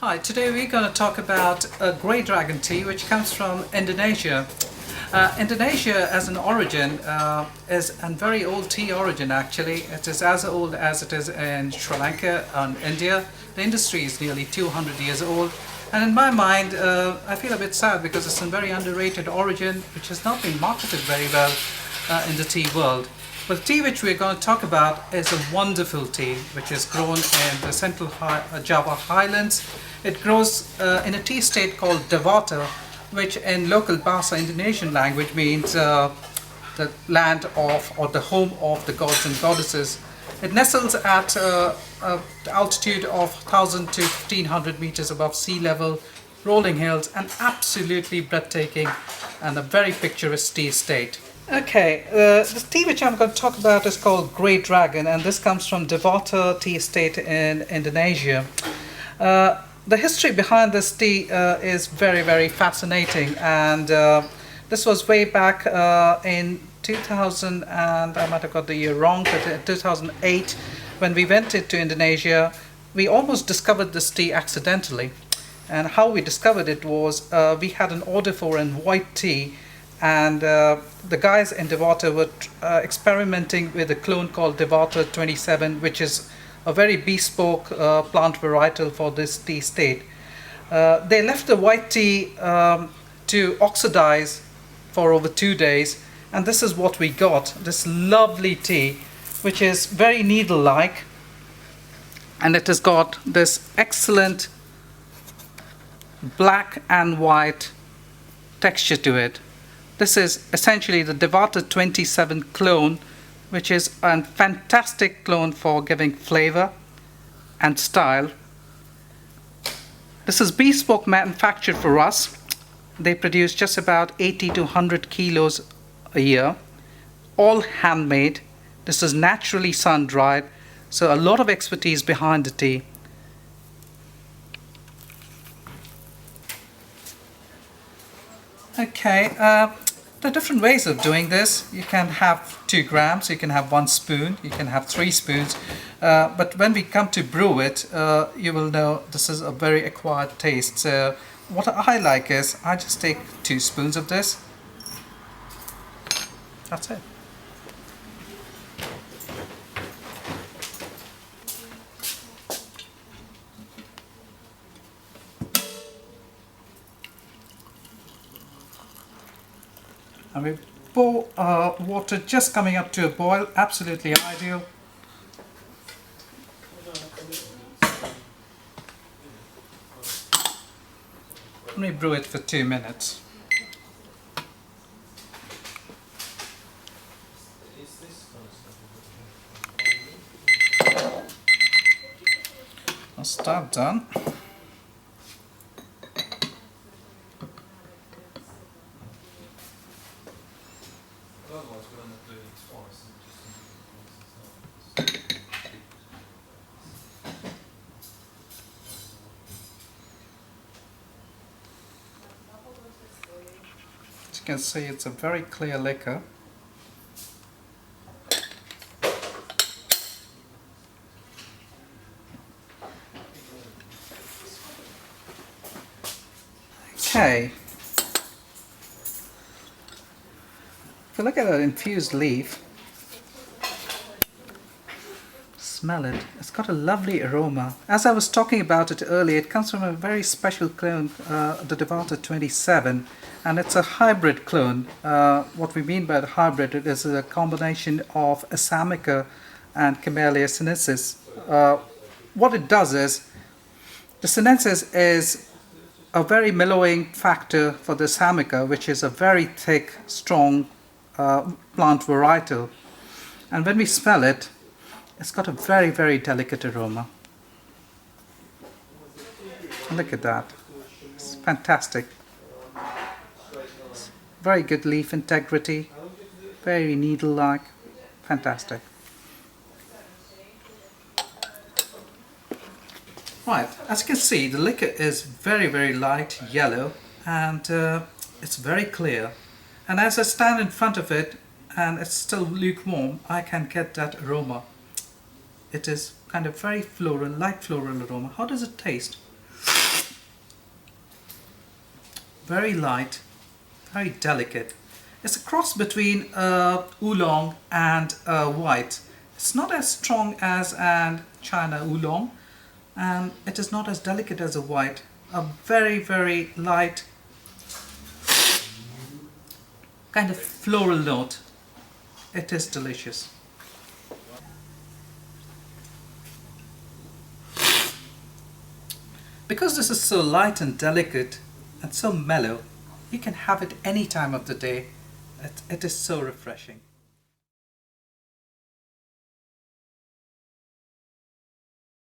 Hi, today we're going to talk about a grey dragon tea which comes from Indonesia. Indonesia as an origin is a very old tea origin actually. It is as old as it is in Sri Lanka and India. The industry is nearly 200 years old, and in my mind I feel a bit sad because it's a very underrated origin which has not been marketed very well in the tea world. But the tea which we're going to talk about is a wonderful tea which is grown in the central Java highlands. It grows in a tea state called Dewata, which in local Bahasa Indonesian language means the land of or the home of the gods and goddesses. It nestles at the altitude of 1000 to 1500 meters above sea level, rolling hills, and absolutely breathtaking and a very picturesque tea estate. Okay, the tea which I'm going to talk about is called Grey Dragon, and this comes from Dewata tea estate in Indonesia. The history behind this tea is very fascinating, and this was way back in 2000, and I might have got the year wrong, but in 2008 when we went into Indonesia, we almost discovered this tea accidentally. And how we discovered it was we had an order for a white tea, and the guys in Dewata were experimenting with a clone called Dewata 27, which is a very bespoke plant varietal for this tea state. They left the white tea to oxidize for over 2 days, and this is what we got, this lovely tea which is very needle-like, and it has got this excellent black and white texture to it. This is essentially the Dewata 27 clone, which is a fantastic clone for giving flavor and style. This is bespoke manufactured for us. They produce just about 80 to 100 kilos a year, all handmade. This is naturally sun-dried, so a lot of expertise behind the tea. Okay, there are different ways of doing this. You can have 2 grams, you can have 1 spoon, you can have 3 spoons. But when we come to brew it, you will know this is a very acquired taste. So what I like is I just take 2 spoons of this. That's it. And we pour water just coming up to a boil, absolutely ideal. And we brew it for 2 minutes. Once that's done, as you can see, it's a very clear liquor. Okay, if you look at an infused leaf, smell it, it's got a lovely aroma. As I was talking about it earlier, it comes from a very special clone, the Dewata 27, and it's a hybrid clone. What we mean by the hybrid, it is a combination of Assamica and Camellia sinensis. What it does is, the sinensis is a very mellowing factor for the Assamica, which is a very thick, strong plant varietal. And when we smell it, it's got a very delicate aroma. Look at that. It's fantastic. Very good leaf integrity, very needle-like, fantastic. Right, as you can see, the liquor is very light yellow, and it's very clear. And as I stand in front of it, and it's still lukewarm, I can get that aroma. It is kind of very floral, light floral aroma. How does it taste? very light, very delicate. It's a cross between oolong and white. It's not as strong as an China oolong, and it is not as delicate as a white. A very, very light kind of floral note. It is delicious. Because this is so light and delicate and so mellow, you can have it any time of the day. It is so refreshing.